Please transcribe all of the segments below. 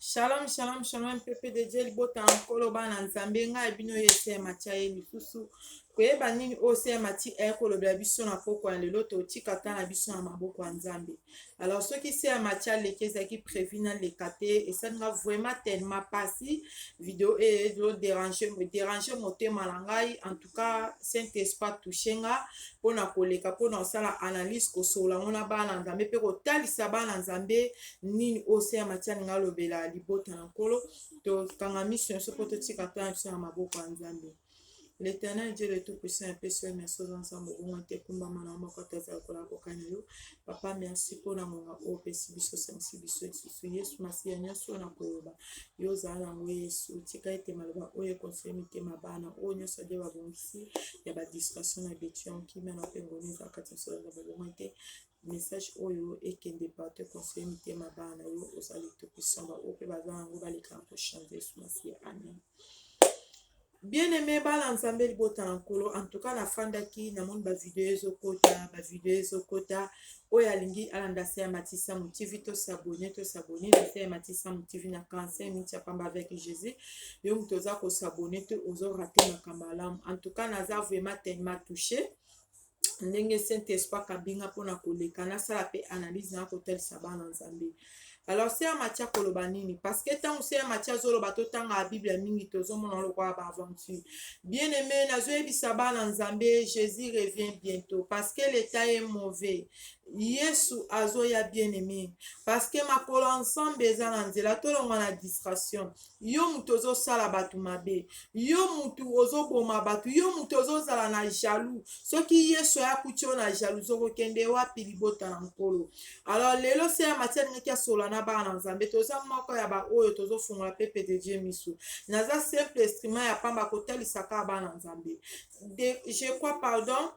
Shalom, shalom, shalom, pepe de Dieu, libota nkolo bana nzambe nga ebino yese matia ye lisusu. Koyeba nini ose mati kolobela biso na poko ya lelo totika ta na biso na maboko ya nzambe. Alors soki se ya matia leki ezalaki prévu na leka te esalinga vraiment tellement pasi video ezo déranger motema na ngai. En tout cas Saint-Esprit touche nga mpona koleka mpona kosala analyse kosola ngo na bana nzambe mpe kotalisa bana nzambe nini ose ya matia ninga alobela libota na nkolo tokanga miso nyonso mpo totika ta na biso na maboko ya nzambe. L'Éternel Dieu le Tout-Puissant merci ensemble au te kumbama na moko tazala kola kokana yo. Papa merci mpona ngonga o pesi biso sensi biso Yesu masiya nyonso na koyoba yo zala yango Yesu tika ete maloba oyo ekonseye mitema bana oyo nyonso ade babongisi ya badistraction na betion kimia na mpe ngoni eza kati ya sola na babongo te message oyo ekende partout conseiller mitema bana yo ozali Tout-Puissant ba o mpe baza yango baleka kochange Yesu masiya amen. Bien-aimé bana nzambe libota na nkolo en tout cas nafandaki na moni bavideo ezokota oyo alingi alanda se ya matisa motivi tosabone na se ya matisa motivi na 45 minutes ya pamba avec Jésus yo moto oza kosabone te ozorate makambo malamu. En tout cas naza vraiment tellement touché ndenge Saint-Esprit kabinga mpona koleka nasala pe analyse na kotalisa bana nzambe. Alors c'est un matia koloba nini parce que tant c'est un matia zoloba to tanga la Bible mingi tozomona lokwa ba aventure. Bien aimé nazoyebisa bana nzambe Jésus revient bientôt parce que l'état est mauvais. Yesu azoya bien aimé parce que makolo ensemble eza na nzela tolongwa na distraction. Yo mutu ozosala batu mabe, yo mutu ozoboma batu, yo mutu ozozala na jaloux. Soki Yesu akuti yo na jaloux okokende wapi libota na nkolo. Alors lelo se ya matia ndenge sola na bana nzambe toza moko ya ba oyo tozofungola pepe de Dieu misu naza simple instrument ya pamba kotalisaka bana nzambe. Je crois pardon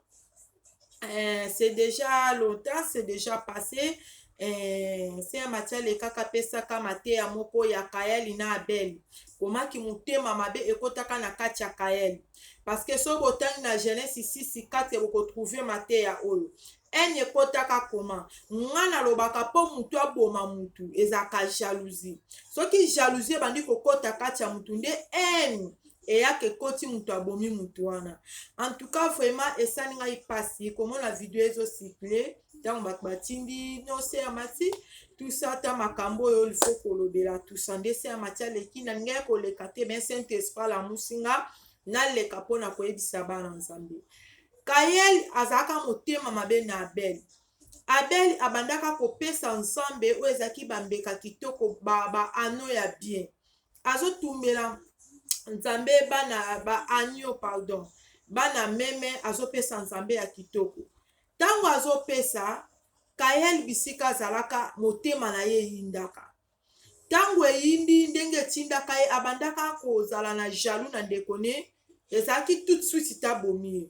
c'est déjà longtemps, c'est déjà passé. C'est un matia le kaka pesaka mateya moko ya Kaeli na Abeli komaki motema mabe ekotaka na kati ya Kaeli parce que so botangi na Genèse 6:4 bokotrouver mateya oyo ene ekotaka koma ngana lobaka po mutu aboma mutu ezaka jalousie soki jalousie bandi kokota kati ya mutu nde ene eyaka ekoti mutu abomi mutu wana. En tout cas vraiment esali ngai pasi komona video ezocircule ntango bato batindi nyonso ya mati tusa ata makambo oyo lifo kolobela tusa nde se ya mati aleki na ngai koleka te ben Saint-Esprit alamusi nga naleka mpona koyebisa bana nzambe. Kayeli azalaka motema mabe na Abeli. Abeli abandaka kopesa nzambe oyo ezalaki bambeka kitoko ba ano ya bien azotumbela nzambe bana agneau pardon bana meme azopesa nzambe ya kitoko. Tango azopesa Kayeli bisika azalaka motema na ye eyindaka tango eyindi ndenge etindaka ye abandaka kozala na jaloux na ndeko ne ezalaki tout de suite tabomi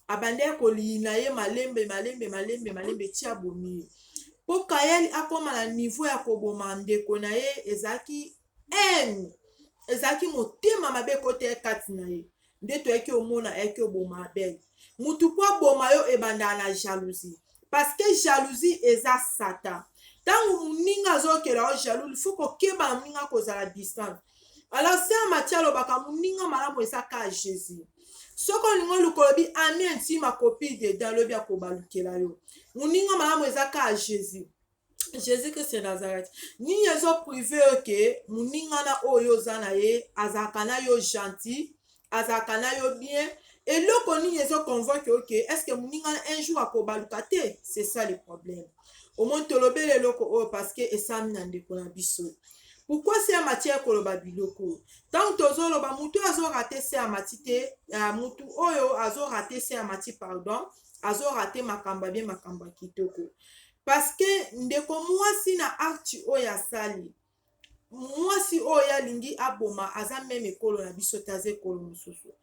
abandaki koliyina ye malembe ti abomi ye mpo Kayeli akoma na niveau ya koboma ndeko na ye ezalaki haine ezalaki motema mabe ekota ye kati na ye nde toyaki omona ayaki oboma Abeli. Mutu mpo aboma yo ebandaka na jalousie parce que jalousie eza satan. Tango moninga azokela yo jaloux ilfo kokeba moninga kozala distance. Alors se ya matia alobaka moninga malamu eza ka Jésus soko olingo lukolobi ami intime copie dedans lobi akobalukela yo moninga malamu eza ka Jésus Christ de Nazareth nini ezoprive yo ke moninga na oyo oza na ye azalaka na yo gentil azalaka na yo bien eloko nini ezoconvoque ok est-ce que moninga un jour akobaluka te. C'est ça le problème omoni tolobeli eloko oyo parce que esami na ndeko na biso. Pourquoi se ya mati ekoloba biloko ntango tozoloba mutu azorate se ya mati te mutu oyo azorate se ya mati pardon azorate makambo bien makambo ya kitoko parce que ndeko mwasi na acte oyo asali mwasi oyo alingi aboma aza meme ekolo na biso te aza ekolo mosusu.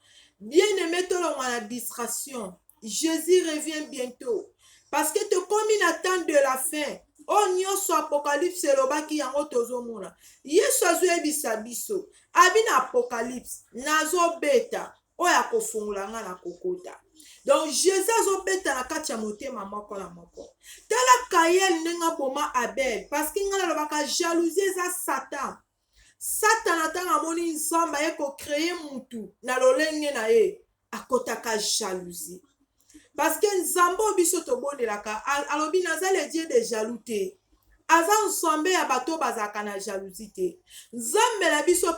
Bien aimé tolongwa na distraction. Jésus revient bientôt parce que tokomi na temps de la fin oyo nyonso apocalypse elobaki yango tozomona Yesu azoyebisa biso abi na apocalypse nazobeta oyo akofungola nga na kokota. Donc Jésus azobeta na kati ya motema moko na moko. Tala Kayeli ndenge aboma Abel parce que nga nalobaka jalousie eza satan. Satana tanga moni nzamba eko créer mutu na lolenge na ye akotaka jalousie. Parce que nzambo biso tobondelaka alobi naza le dieu de jaloux te. Aza nzambe ya bato bazaka na jalousie te. Nzambe na biso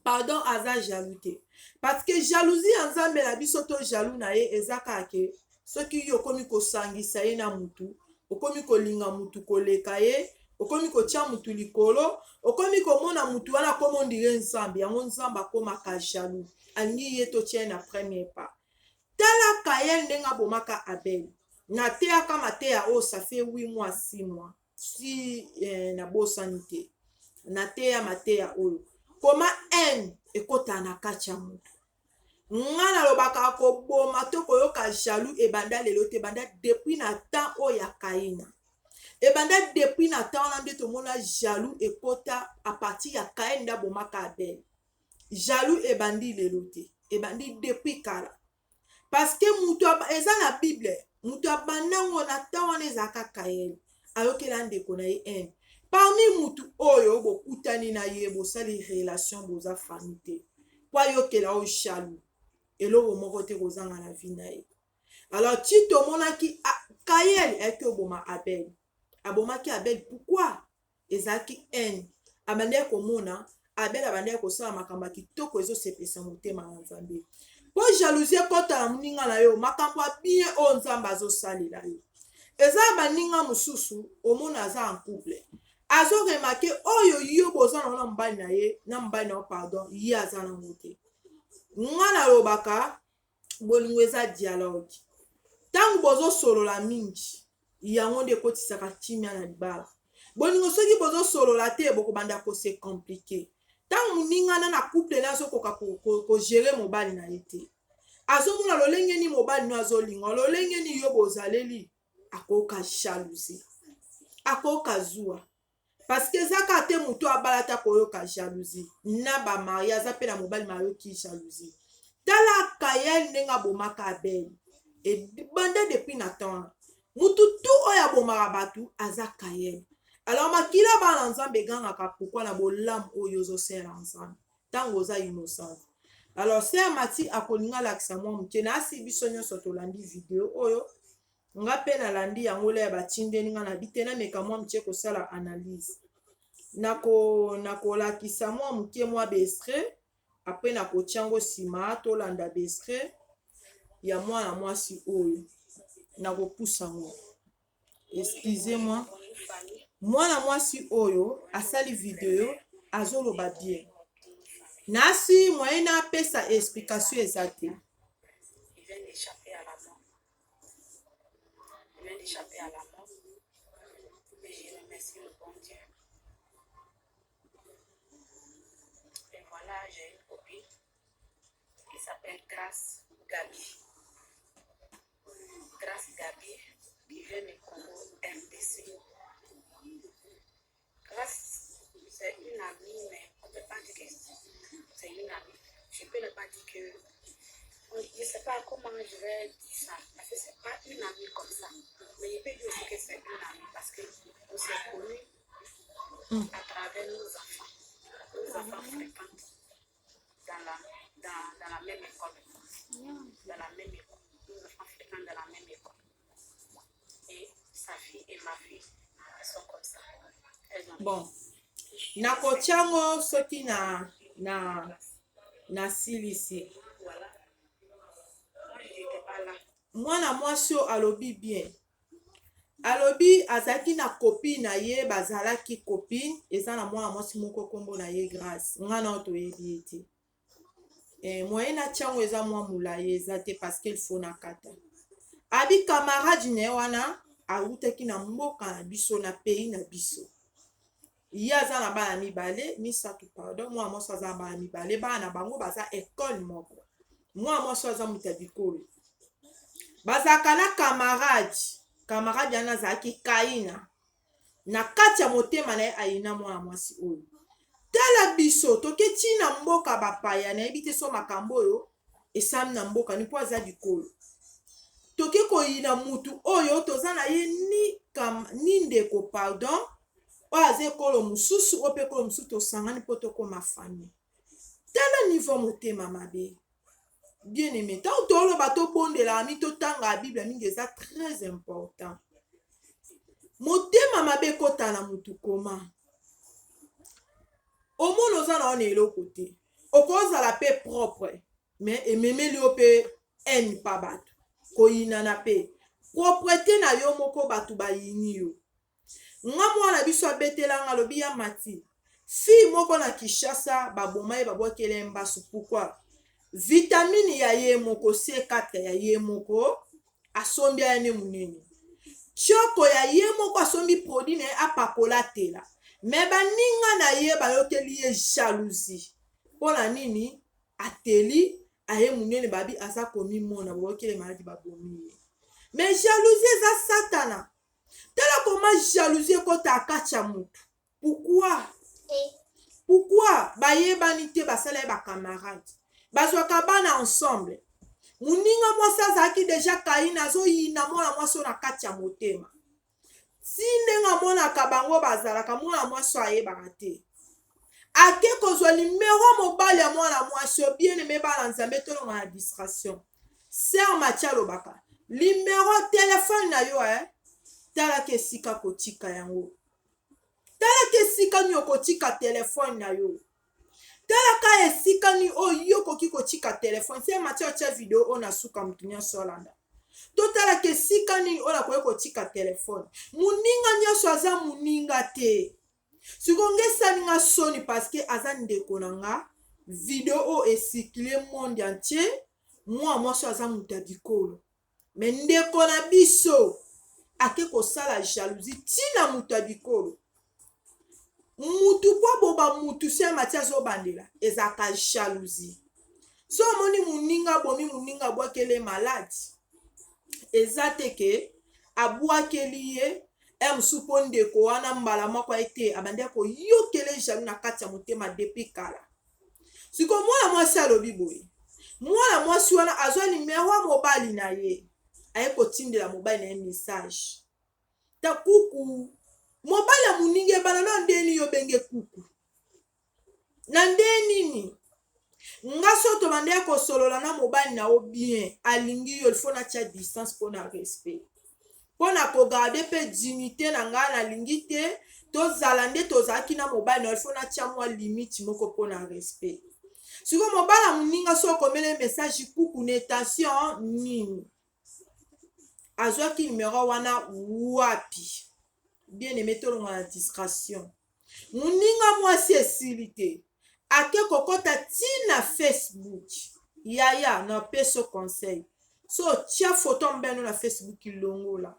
pardon aza jaloux te. Parce que jalousie ya nzambe na biso to jaloux na ye ezaka ke soki yo komi kosangisa ye na mutu, okomi kolinga mutu koleka ye, okomi kotia mutu likolo, okomi komona mutu wana komo ndire nzambe, yango nzambe akomaka jaloux. Alingi ye totie na premier pas. Tala Kayen ndenga bomaka Abel. Na teya kama teya o ça fait 8 mois 6 mois. Si na bosanite. Na teya mateya oyo. Koma en ekota na kati ya mutu. Ngana lobaka ko boma to koyoka jaloux ebanda lelo te banda depuis na temps o ya Kaina. Ebanda depuis na temps na nde tomona jaloux ekota a partir ya Kayen nda bomaka Abel. Jaloux ebandi lelo te. Ebandi depuis kala. Parce que mutu eza na Bible, mutu abandango na temps wana ezaka Kayen. Ayokela ndeko na ye en. Parmi mutu oyo bokutani na ye bosali relation boza famille te. Kwa yokela o jaloux. Eloko moko te kozanga na vie na ye. Alors ti tomonaki Kayen eke oboma Abel. Abomaki Abel pourquoi? Ezaki en. Abandeki komona Abel abandeki kosala makambo kitoko ezosepesa motema na Nzambe. Po jalousie kota na muninga na yo makambo bien o Nzambe azosalela yo. Eza baninga mususu omona aza en couple. Azo remarqué oyo yo bozana na mbali na ye na mbali na pardon ye aza na mote. Ngana lobaka bolingo eza dialogue. Tangu bozo solola mingi yango nde kotisaka timia na libala. Bolingo soki bozo solola te bokobanda ko se compliqué. Tangu muninga na couple na zo koka ko gérer mobali na yete. Azo muna lolenge ni mobali no azo linga lolenge ni yo bozaleli akoka jalousie. Akoka zua. Parce que zaka te muto abalata koyoka jalousie. Na ba mariage apela mobali mayo ki jalousie. Tala Kayen nenga bomaka Abel. Et bande depuis na temps. Mutu tout oya bomaka batu aza Kayen. Alors makila ba Nzambe gangaka pourquoi na bolam oyo zo sera ensemble. Tango za innocent. Alors c'est Mati akolinga lakisa mwa mke na asi biso nyonso tolandi video oyo nga pe na landi yango le batinde ninga na bitena meka mwa mke kosala analyse. Nako lakisa mwa mke mwa bestre après nako tiango sima to landa bestre ya mwana mwasi oyo nako pusa ngo. Excusez-moi. Mwana mwasi oyo asali video azoloba bien. Nasi moyena pesa explication exacte. Il vient d'échapper à la mort. Il vient d'échapper à la mort. Et je remercie le bon Dieu. Et voilà, j'ai une copine qui s'appelle Grâce Gabi. Grâce Gabi, qui vient du Congo RDC. Grâce, c'est une amie, mais on ne peut pas dire que c'est une amie. Je ne peux pas dire que... Je ne sais pas comment je vais dire ça, parce que ce n'est pas une amie comme ça. Mais je peux dire aussi que c'est une amie, parce qu'on s'est connus à travers nos enfants. Nos enfants fréquentent dans la même école. Dans la même école. Nos enfants fréquentent dans la même école. Et sa fille et ma fille, elles sont comme ça. Bon. Nako tiango soki na silisi. Voilà. Moi, je n'étais pas là. Mwana mwasi alobi bien. Alobi azaki na copine na ye bazalaki copine eza na mwana mwasi moko kombo na ye Grâce. Ngana otoyebi ete. Moyena tiango eza mwa mulaye eza te parce qu'il faut na kata. Abi camarade ne wana awutaki na mboka na biso na pays na biso. Iya aza na bana mibale, misatu pardon, mwa mwasi aza na bana mibale, bana bango baza école moko. Mwa mwasi aza mutabikolo. Bazaka na camarade yana zaki Kaina. Na kati ya motema na ye ayina mwana mwasi oyo. Tala biso toke tina mboka bapaya na yebite so makambo oyo esami na mboka ni po aza dikolo. Toke koyina mutu oyo toza na ye ni ndeko pardon oyo aza ekolo mosusu oyo mpe ekolo mosusu tosangani mpo tokóma famille. Tala niveau motema mabe. Bien aimé, ntango toloba tobondela mi totanga Bible mingi eza très important. Motema mabe ekota na mutu koma. Omona oza na wana eloko te. Okozala pe propre, mais ememeli yo pe haine pa bato. Koyinana pe. Propreté na yo moko bato bayini yo. Nga mwana biso abetela nga lobi ya mati. Fille moko na Kinshasa baboma ye babwakele mbasu. Pourquoi? Vitamine ya ye moko C4 ya ye moko asombi ya ne munene. Choko ya ye moko asombi produit na ye apakola tela. Me baninga na ye bayokeli ye jalousie. Pona nini? Ateli aye munene babi aza komi mona babwakele maladi babomi ye. Mais jalousie eza satana. Tala comment jalousie kota akacha mutu. Pourquoi? Pourquoi? Baye banite basala ba camarade. Bazwaka bana ensemble. Muninga mwasi azaki deja kaina zo yina mwana mwasi na kati ya motema. Si ndenga mwana kabango bazalaka mwana mwasi ayebaka te. Ake kozwa numero mobile ya mwana mwasi bien aimé bana nzambe tolonga na distraction. Sœur Matia lobaka. Numéro téléphone na yo tala ke sika kotika yango. Tala ke sika ni okotika téléphone na yo. Tala ka esika ni oyo koki kotika téléphone. C'est Matia cha vidéo on a suka mtunya solanda. To tala ke sika ni ona kotika téléphone. Muninga nyoso aza muninga te. Sikonge saninga soni parce que aza ndeko nanga vidéo o esikile monde entier. Moi so aza mutadikolo. Mais ndeko na biso ake kosala jalousie tina mutadikolo. Mutu po boba mutu se Matia zo bandela ezaka jalousie. So moni muninga bomi muninga bwakele malade. Ezate ke abwakeli ye msupo ndeko wana mbala moko ete abande ko yokele jaloux na kati ya motema depuis kala. Siko mwana mwasi alobi boye. Mwana mwasi wana azwa numero mobile na ye. Aye kotindela mobile na ye message. Ta kuku mobile ya muninge bana na ndeni yo benge kuku. Na ndeni ni. Nga soto bande ko solola na mobile na o bien. Alingi yo il faut na tia distance pour na respect. Pona ko garder pe dignité na nga na lingite to zalande to zaki na mobile na il faut na tia mwa limite moko pona respect. Siko mobile muninga so komele message kuku ne tension nini. Azwaki numéro wana wapi. Bien aimé tolonga na distraction. Muninga mwasi esilite. Ake kokota tina Facebook. Yaya na peso conseil. So tia photo mbeno na Facebook longola.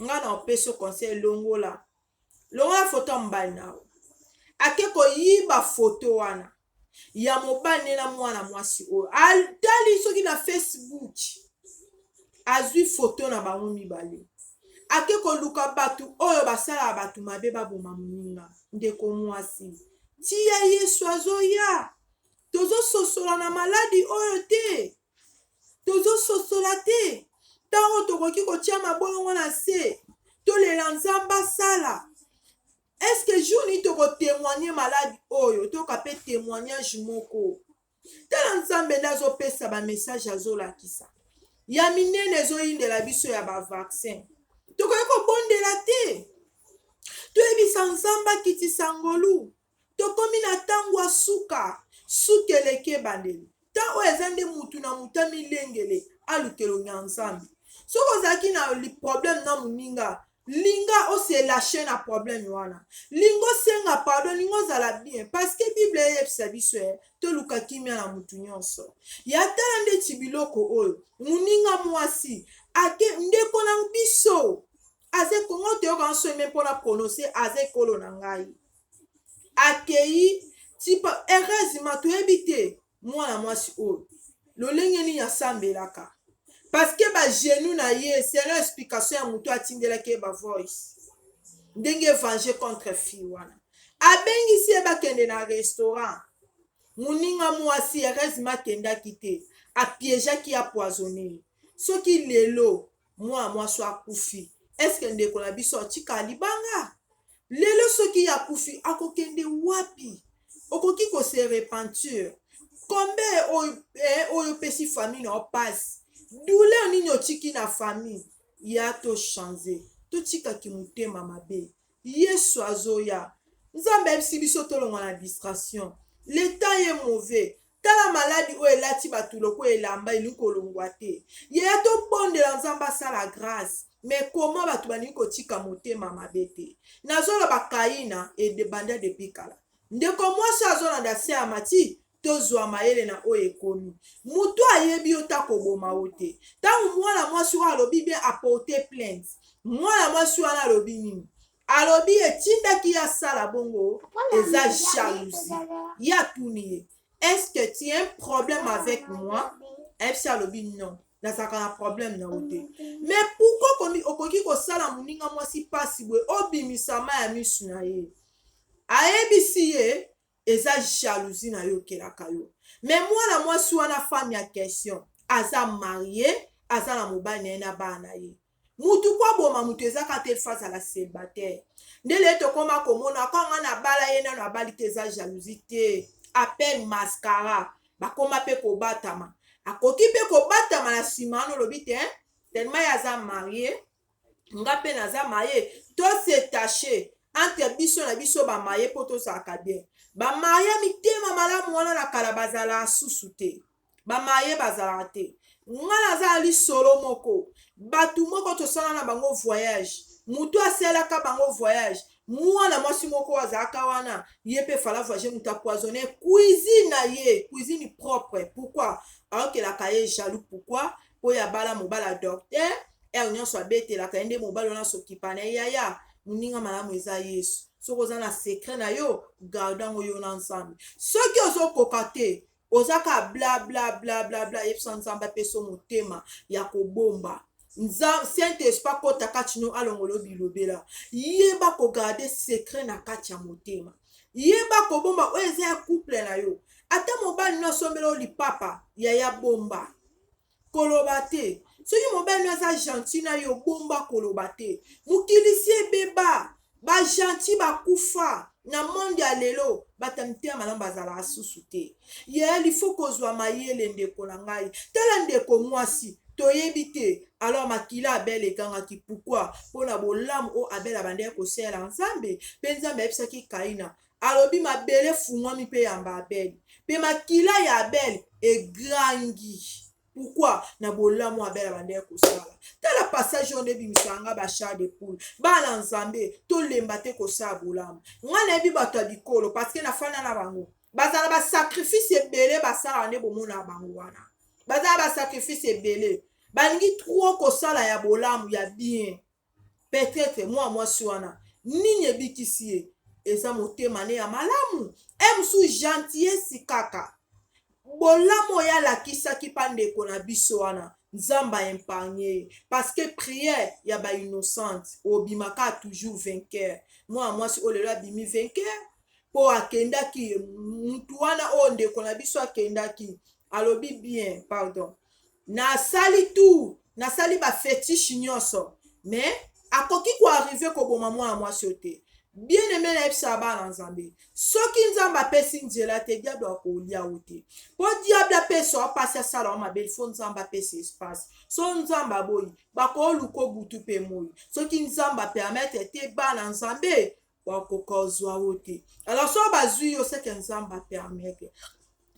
Nga na peso conseil longola. Longola photo mbali nao. Ake ko yiba photo wana. Ya mobile na mwana mwasi o. Altali soki na Facebook. Azwi photo na bango mibale. Ake ko luka batu oyo basala batu mabe baboma muninga. Ndeko mwasi. Tia Yesu azoya. Tozo sosola na maladi oyo te. Tozo sosola te. Tango tokoki kotia mabolongo na se. Tolela nzamba sala. Est-ce que jour ni toko témoigner maladi oyo toka pe témoignage moko. Tala nzambe ndazo pesa ba message azola kisa. Ya minene zo indela biso ya ba vaccin. Tokoki ko bondela te. Toyebisa nzamba kiti sangolu. Tokomi na tango suka. Sukeleke bandeli. Ta o ezande mutu na mutami lengele. Alukelo nyanzambi. Soko zaki na li problème na muninga. Linga o se lâcher na problème wana. Lingo senga pardon. Lingo zala bien. Parce que Bible yepsa biso to luka kimia na mutu nyonso. Ya tala nde tibiloko oyo. Muninga mwasi. Ake ndeko na biso. Aze kongo te yoka nso eme pona prononcer aze kolo na ngai. Akei tipa heureusement to ebite mwana mwasi oyo. Lolenge ni ya sambelaka. Parce que ba genou na ye c'est une explication ya mutu atindela ke ba voice. Ndenge venger contre fille wana. Abengi si eba kende na restaurant. Muninga mwasi heureusement kenda kite. A piéger ki a poisonné. Soki lelo mwa mwasi akufi. Est-ce que ndeko na biso tika libanga? lelo soki ya kufi akokende wapi okoki kose repentir combien oyo pesi famille na opasi douleur nini otiki na famille ya tochange totikaki motema mabe yesu azoya nzambe ayebisi biso tolongwa na distraction leta ye mauvais tala maladi oyo elati bato loko elamba elingi kolongwa te yeya tobondela nzambe asala grâce mais koma bato balingi kotika motema mabe te nazoloba kayina edebanda depuis kala ndeko mwasi azolanda se ya mati tozwa mayele na oyo ekomi mutu ayebi yo ta koboma yo te ntango mwana mwasi oyo alobi bien aporte plainte mwana mwasi wana alobi nini alobi etindaki ya sala bongo eza jalousie ya tuni ye est-ce que tu as un problème avec moi ayebisi alobi non nazalaka na problème na yo te mais pourquoi okoki kosala moninga mwasi mpasi boye obimisama ya misu na ye ayebisi ye eza jalousie na yo okelaka yo mais mwana mwasi wana femme ya question aza marie aza na mobali na ye na bana na ye mutu kwa boma mutu ezaka te face à la célibataire ndele tokoma komona kanga na bala ye nano abali te eza jalousie te appel mascara bakoma mpe kobatama akoki mpe kobatama na nsima wana olobi te tellement ye aza marie nga mpe naza maye tosetache entre biso na biso bamaye mpo tozalaka bien bamaye mitema malamu wana na kala bazala susu te bamaye bazalaka te nga naza lisolo moko bato moko tosala na bango voyage mutu asalaka bango voyage mwana mwasi moko azalaka wana ye mpe fala voyage mutu apoisonne cuisine na ye cuisine propre pourquoi aokelaka ye jaloux pourquoi mpo ya bala mobala docteur ere nyonso abetelaka ye nde mobali wana sokipa na ye yaya moninga malamu eza yesu soki oza na sekret na yo gardango yo na nzambe soki ozokoka te ozaka blablabla yebisa nzambe apeso motema ya kobomba saint esprit akota kati no alongolo bilobela yeba kogarde sekret na kati ya motema yeba kobomba oyo eza ya couple na yo ata mobali no asombela o lipapa ya bomba koloba te soki mobali no aza gentil na yo bomba koloba te mokilisi ebeba bagentil bakufa na monde ya lelo bato mitema malamu bazalaka susu te ye lifo kozwa mayele ndeko na ngai tala ndeko mwasi toyebi te alors makila abel ekangaki pourquoi mpona bolamu oyo abel abandeki kosala nzambe mpe nzambe ayebisaki kaina alobi mabele fungwami mpe yamba abel mpe makila ya abel egrangi pourquoi na bolamu abel abandeki kosala tala passage oyo nde ebimisaka bachar de poule bana nzambe tolemba te kosala bolamu nga nayebi bato ya bikolo parceke nafanda na bango bazala basacrifice ebele basalaka nde bomona bango wana bazala basacrifice ebele balingi trop kosala ya bolamu ya bien peut-être mwa mwasi wana nini ebikisi ye eza motema ne ya malamu mosusu gentillesse kaka bolamu oyo alakisaki mpa ndeko na biso wana nzambe aimpargne parce que prière ya bainnocente obimaka toujours vainqueur mwa mwasi oyo lelo abimi vainqueur mpo akendaki mutu wana oyo ndeko na biso akendaki alobi bien pardon nasali tu nasali bafetiche nyonso mais akoki koarrive koboma mwana mwasi oyo te bien aimé nayebisa bana nzambe soki nzambe apesi nzela te diable akolia yo te mpo diable apesa apasi asala wa mabe fo nzambe apesa espace so nzambe aboyi bakoluka butu mpe moi soki nzambe apermetre te bana nzambe bakoka ozwa yo te alors so bazwi yo seke nzambe apermetre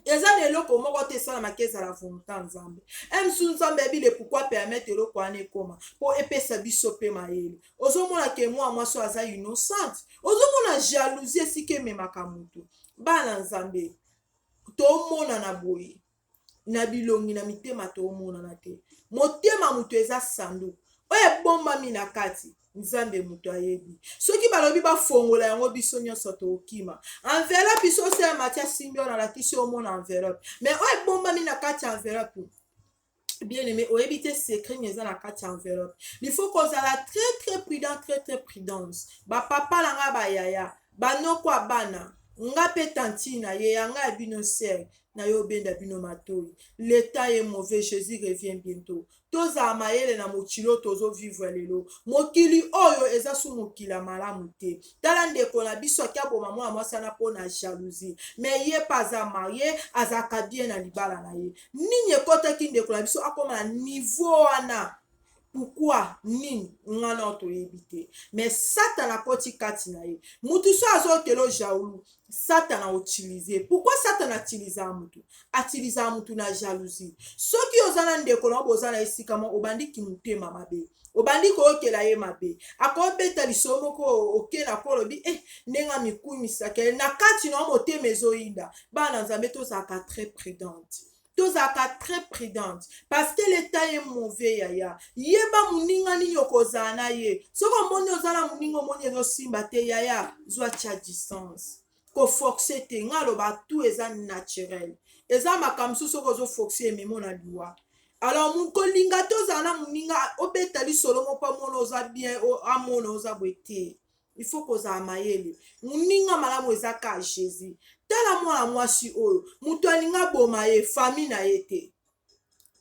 eza na eloko moko te esalamaki ezala volonté nzambe mosusu nzambe ebile pourkui permettre eloko wana ekoma mpo epesa biso mpe mayele ozomona ke mwa mwasi oyo aza innocente ozomona jalousie esika ememaka motu bana nzambe tomonana boye na bilongi na mitema tomonana te motema moto eza sanduku oyo ebombami na kati nzambe moto ayebi soki balobi bafongola yango biso nyonso tokima enveloppe biso osala matia simbi oyo nalakisi omona enveloppe mais oyo ebombami na kati ya enveloppe bien aimé oyebi te secret eza na kati ya enveloppe il faut kozala très prudence bapapa na nga bayaya banoko ya bana nga pe tanti na ye yanga bino ser na yo benda bino matoi. Le temps est mauvais, Jésus revient bientôt. Toza mayele na mokilo tozo vivre lelo. Mokili oyo eza su mokila malamu te. Tala ndeko na biso akia boma mwana mwasi na pona jalousie. Mais ye pas a marié, azaka bien na libala na ye. Nini ekotaki ndeko na biso akoma na niveau wana. Pourquoi nini ngana otoyebi te. Mais Satan akoti kati na ye. Mutu so azokelo jaoulou. Satan a utilisé. Pourquoi Satan a utilisé mutu? Utilisé mutu na jalousie. Soki ozana ndeko na bozana esika mo obandi ki mutema mabe. Obandi ko okela ye mabe. Akobeta lisomo ko okela kolobi nenga miku misake na kati no motema ezoyinda. Bana nzambe tozaka très prudente. Tozaka très prudente parce que l'état est mauvais yaya. Yeba muninga ni yokozana na ye. Soko moni ozala muningo moni ezosimba te yaya. Zwa cha distance. Ko forcer te ngaloba tout eza naturel. Eza makamsu soko zo forcer memo na liwa. Alors mon kolinga tozana muninga obeta li solomo pa mono oza bien o amono oza bwete. Il faut koza mayele. Muninga malamu eza ka Jésus. Tala mwana mwasi oyo mutu alinga boma ye famille na ye te.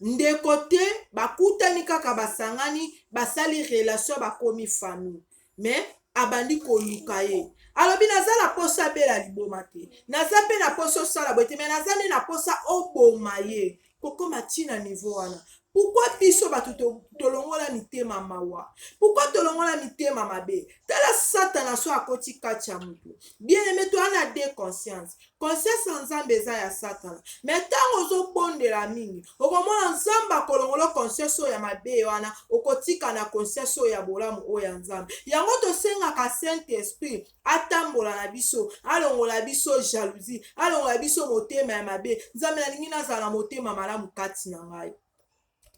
Ndeko te bakutani kaka basangani basali relation bakomi famille. Mais abandi koluka ye. Alobi nazala posa bela liboma te. Naza pe na posa sala bote mais nazane na posa oboma ye. Koko matina niveau wana. Pourquoi biso batu tolongola mitema mawa? Pourquoi tolongola mitema mabe? Tala Satan so akoti kati ya mutu. Bien aimé toi na de conscience. Conscience nzambe eza ya Satan. Mais tango zo bondela mingi. Okomona nzamba kolongola conscience ya mabe wana. Okotika na conscience ya bolamu o ya nzambe. Yango to senga ka Saint-Esprit atambola na biso. Alongola biso jalousie. Alongola biso motema ya mabe. Nzambe na lingi nazala motema malamu kati na ngai.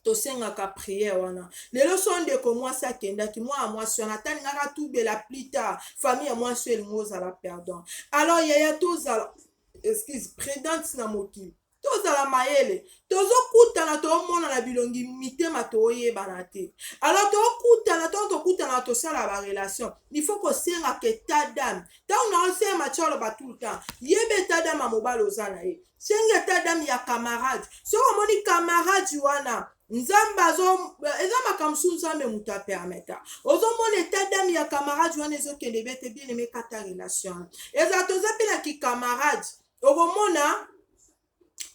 Tosengaka prière wana. Lelo sonde ko mwasi akendaki mwa mwasi wana taningaka tubela plus tard famille ya mwasi elingo zala pardon. Alors yaya tozala excuse prudence na mokili. Tozala mayele. Tozokutana tomona na bilongi mitema toyebana te. Alors tokutana tosala ba relation. Il faut ko senga ke ta dame. Ta on a se macholo ba tout le temps. Yebe ta dame mobalo zana ye. Senga ta dame ya camarade. So moni camarade wana nzamba zo eza makamsu nzambe mutu apermeta ozomona eta dame ya camarade wana ezokende bete bien aimé kata relation eza tozapela ki camarade okomona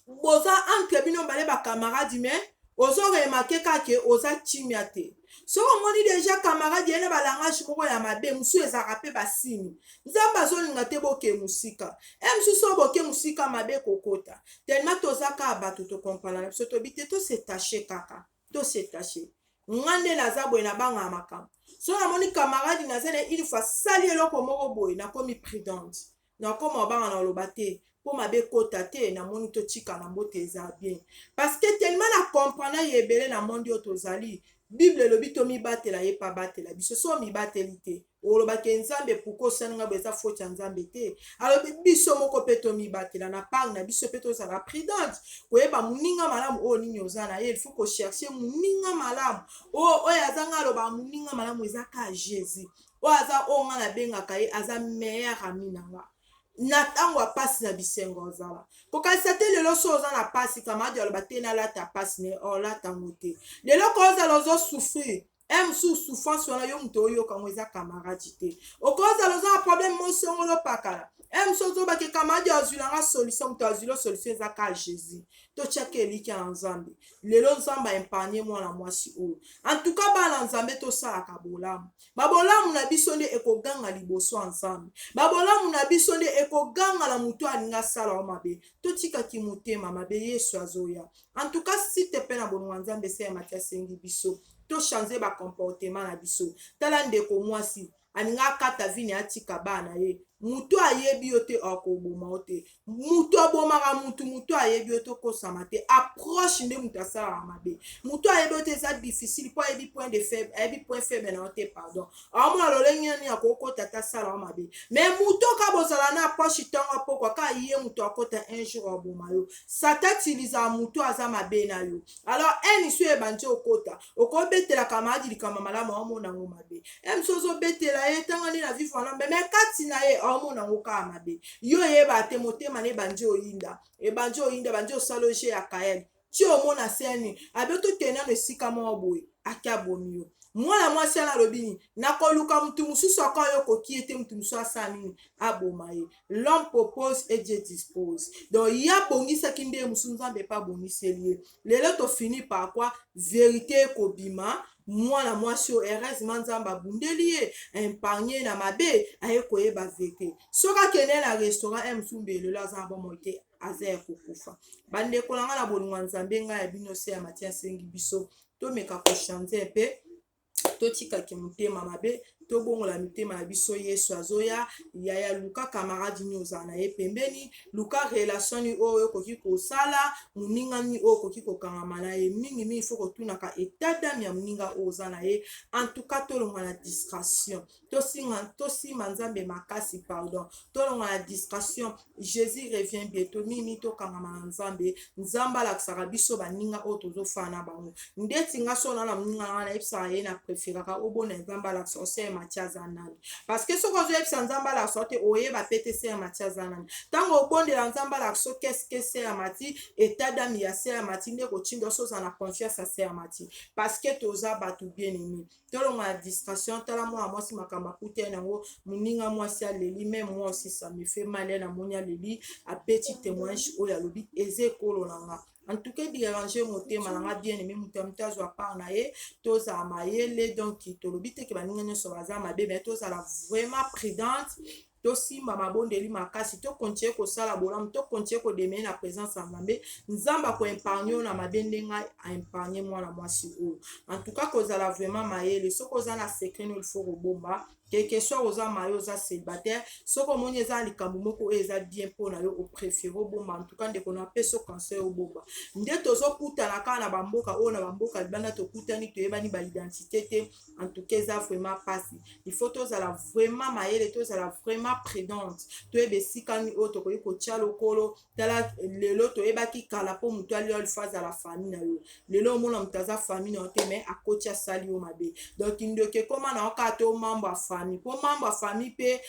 boza entre bino bale ba camarade mais ozoremake kake oza timia te soko omoni deja camarade yene balangage moko ya mabe musu ezaka pe basini nzamba azolinga te boke musika mususu boke musika mabe kokota tellement tozaka bato tokompana na biso tobi te tosetache kaka tosetache ngande naza boye na banga makambo so namoni camarade nazene une fois sali eloko moko boye nakomi prudente nakoma banga na oloba te po mabe kota te namoni totika na mbote eza bien parce que tellement na comprendre yebele na monde oyo tozali Bible lobi to mibatela ye pa batela biso so mibateli te olobaki nzambe pourquoi osaninga beza faute ya nzambe te alobi biso moko pe to mibatela na part na biso pe tozala prudente koyeba muninga malamu oyo nini oza na ye il faut ko chercher muninga malamu oyo azanga aloba muninga malamu eza ka Jésus oyo aza oyo nga nabengaka ye aza meilleur ami na nga na tango apasi na bisengo ozala kokanisa te lelo so oza na pasi kamadi aloba te nalata pasi ne olatango te lelo ko ozala ozosouffrir musu souffrance wana yo mutu oyokango eza camarade te okozala oza na problème mosongolo pakala musu ozobaki camarade azwilanga solution mutu azwilo solution eza ka Jésus totiaka eliki ya nzambe lelo nzambe aepargne mwana mwasi oyo en tout cas bana nzambe tosalaka bolamu babolamu na biso nde ekoganga liboso ya nzambe babolamu na biso nde ekoganga na mutu alinga sala wa mabe totikaki motema mabe Yesu azoya en tout cas si te pe na bolongo ya nzambe se ya Matthieu asengi biso to changer ba comportement na biso tala ndeko mwasi aninga kata vini atika bana ye mutu ayebi yo te akoboma yo te mutu abomaka mutu ayebi yo te okosama te approche nde mutu asalaka mabe mutu ayebi yo te eza difficile po ayebi point de faible ayebi point faible na yo te pardon amona lolenge nini akokota ta sala wa mabe mais mutu okabozala na approche ntango po pokwa ka ye mutu akota un jour aboma yo satan utiliza mutu aza mabe na yo alors eni so ebandi okota okobetelaka maadi likambo malamu aomona ngo mabe emiso ozobetela ye ntango nde na vivre wana me kati na ye aomona ngo kaka mabe yo yeba te motema na ebandi oyinda ebandi osala oje ya kayeli ti omona seni abe tokende na esika moko boye aki abomi yo mwana mwasi analobi nini nakoluka mutu mosusu aka oyo koki ete mutu mosusu asala nini aboma ye l'homme propose et Dieu dispose donc ye abongisaki nde mosusu nzambe epa abongiseli ye lelo tofini par quoi vérité ekobima mwana mwasi oyo heureusement nzambe abundeli ye aimpargne na mabe aye koyeba veke soki akende na restaurant mosusu lelo aza na bomoi te aza ya kokufa bandeko na nga na bolingo ya nzambe ngai ya bino se ya matia asengi biso tomeka kochange mpe totikaki motema mabe tobongola mitema na biso yesu azoya yaya luka camarade ni ozala na ye pembeni luka relation ni oyo okoki kosala moninga ni oyo okoki kokangama na ye mingi fo kotunaka etat d'âme ya moninga oyo oza na ye en tout cas tolonga na distraction tosima nzambe makasi pardon tolonga na distraction jésus revient bientôt mingi tokangama na nzambe alakisaka biso baninga oyo tozofana na bango ndeti nga so na moninga nga nayebisaka ye na préféraka obona nzambe alakisa osema Mathias Zanani parce que ce que je nzamba la sorte oyeba pete se Mathias Zanani tango obondela nzamba la so qu'est-ce que c'est amati état d'âme ya se amati nde kochinga so za na confiance à se amati parce que toza batu bien aimé tolonga distraction tala moi si makamba kute nango muninga mwasi aleli même moi aussi ça me fait mal na monia leli a petit témoignage oya lobi eze kolonanga en tout cas déranger motema nanga bien aimé mutamta azwa part na ye toza mayele donc tolobi te ke baninga nyonso baza mabe mais tozala vraiment prudente tosimba mabondeli makasi tokontinue kosala bolamu tokontinue kodemene na présence ya nzambe nzambe akoempargne oyo na mabe ndenge aempargne mwana mwasi oyo en tout cas kozala vraiment mayele soki oza na secret no ilfo kobomba quelque soit oza maye oza célibataire soki omoni eza likambo moko oyo eza bien mpona yo opréféré obomba en tout cas ndeko na peso conseil obomba nde tozokutana kaka na bamboka oyo na bamboka libanda tokutani toyebani baidentité te en tout cas eza vraiment pasi il faut tozala vraiment mayele tozala vraiment prudente toyeba esika nini oyo tokoki kotia lokolo tala lelo toyebaki kala mpo motu ali oyo alifo azala famille na yo lelo omona moto aza famille na yo te mais akoti asali yo mabe donc ndoki ekoma na yo kaka te omambo famille po mambo famille pe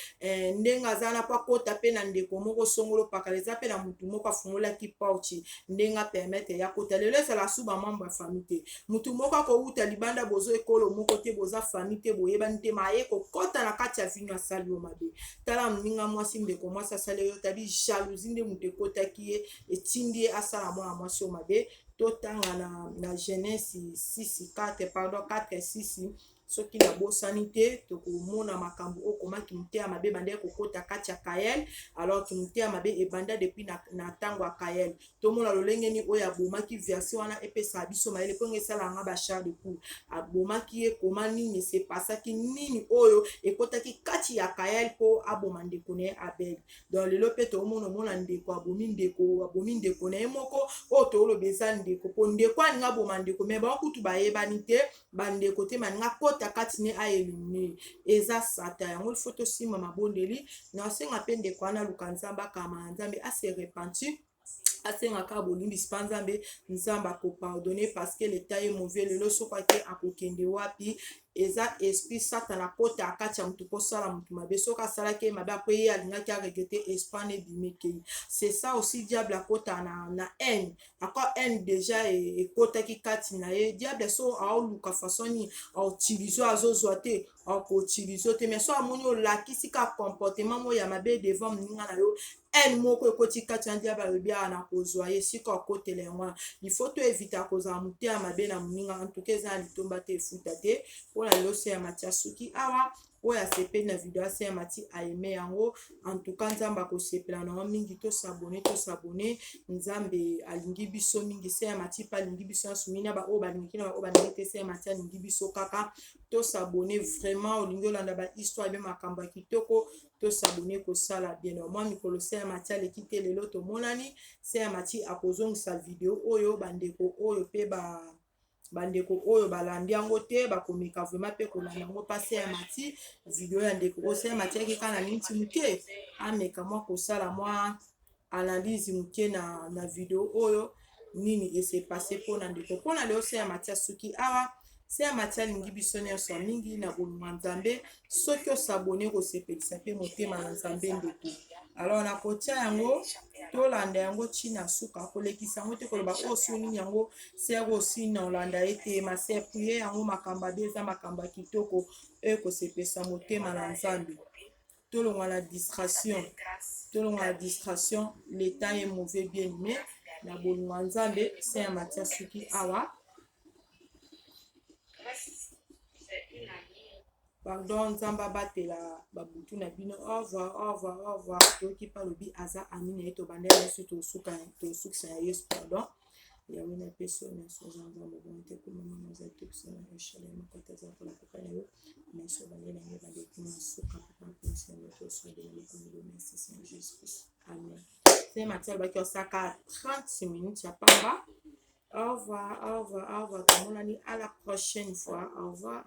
ndenge aza na po akota pe na ndeko moko songolo pakala eza pe na mutu moko afungolaki porte ndenge permettre ya kota lelo ezala su bamambo famille te mutu moko akouta libanda bozo ekolo moko te boza famille te boyebani te maye kokota na kati ya vino asali yo mabe tala moninga mwasi ndeko mwasi asali yo tabi jalousie nde mutu ekotaki ye etindi ye asala mwana mwasi yo mabe totanga na Genèse 6:4 pardon 4:6 soki nabosani te tokomona makambo okomaki motema mabe bande kokota kati ya Kayel alors que motema mabe ebanda depuis na ntango ya Kayel tomona lolenge ni oyo abomaki version wana epesa biso mayele mpongo esalanga bachar de poule abomaki ye koma nini sepasaki nini oyo ekotaki kati ya Kayel mpo aboma ndeko na ye Abel donc lelo mpe tomona ndeko abomi ndeko na ye moko oyo toloba eza ndeko mpo ndeko aninga aboma ndeko me bakutu bayebani te bandeko te maninga kota kati ne ayelimine eza sata yango ilfo tosima mabondeli na osenga mpe ndeko wana luka nzambe akama na nzambe ase repentir asengaka bolimbisi mpa nzambe akopardonne parce que l'état ye mauvais lelo soko ake akokende wapi eza esprit satana kota akati ya mutu posala mutu mabe soki asalaki ye mabe apo ye alingaki aregrete esprit wana ebimekei c'est ça aussi diable akota na haine ako haine déjà ekotaki kati na ye diable so aoluka façon nini autilize azozwa te akoutilize te mais so amoni olakisi ka comportement mo ya mabe devant moninga na yo haine moko ekoti kati na diable alobi awa na kozwa ye sika akotela yango wana il faut to éviter kozala mote ya mabe na moninga en tout cas eza na litomba te efuta te mpona lelo se ya mati asuki awa oyo asepeli na video ase ya mati aime yango en tout cas nzambe akosepela nango mingi tosabone nzambe alingi biso mingi se ya mati mpe alingi biso asumi na baoyo balingiki na baoyo balingi te se ya mati alingi biso kaka tosabone vraiment olingi olanda bahistoire be makambo ya kitoko tosabone kosala bien mwa mikolo se ya mati aleki te lelo tomonani se ya mati akozongisa video oyo bandeko oyo mpe bandeko oyo balandi yango te bakomeka vraiment mpe kolanda yango mpasi ya mati video ya ndeko oyo se mati yaki kaka na minti moke ameka mwa kosala mwa analyse moke na video oyo nini ese passe mpona ndeko mpona leo se ya mati soki awa se ya mati alingi biso nyonso mingi na boluma nzambe soki osabone kosepelisa mpe motema na nzambe ndeko alors na kotia yango tolanda yango ntina suka kolekisa yango te koloba osuni yango sere osini na olanda ye te mase priye yango makambo abe eza makambo ya kitoko oyo kosepelisa motema na nzambe tolongwa na distraction leta ye mauvais bien aimé na bolingwa nzambe se ya matia soki awa pardon nzambe abatela babutu na bino au revoir toyoki mpa lobi aza ami na ye tobandela nyonso tosukisa ya yesu pardon yawe na peso nyonso oza nzambe obongo te komama noza tokisa na eshale makota eza mpona koka na yo nyonso bandela ye bandekuna suka papa mpesi yango tosodela lokomelo merci seigneur jésus christ amen se matia alobaki osaka 30 minutes ya pamba. Au revoir. Comme on a dit, à la prochaine fois. Au revoir.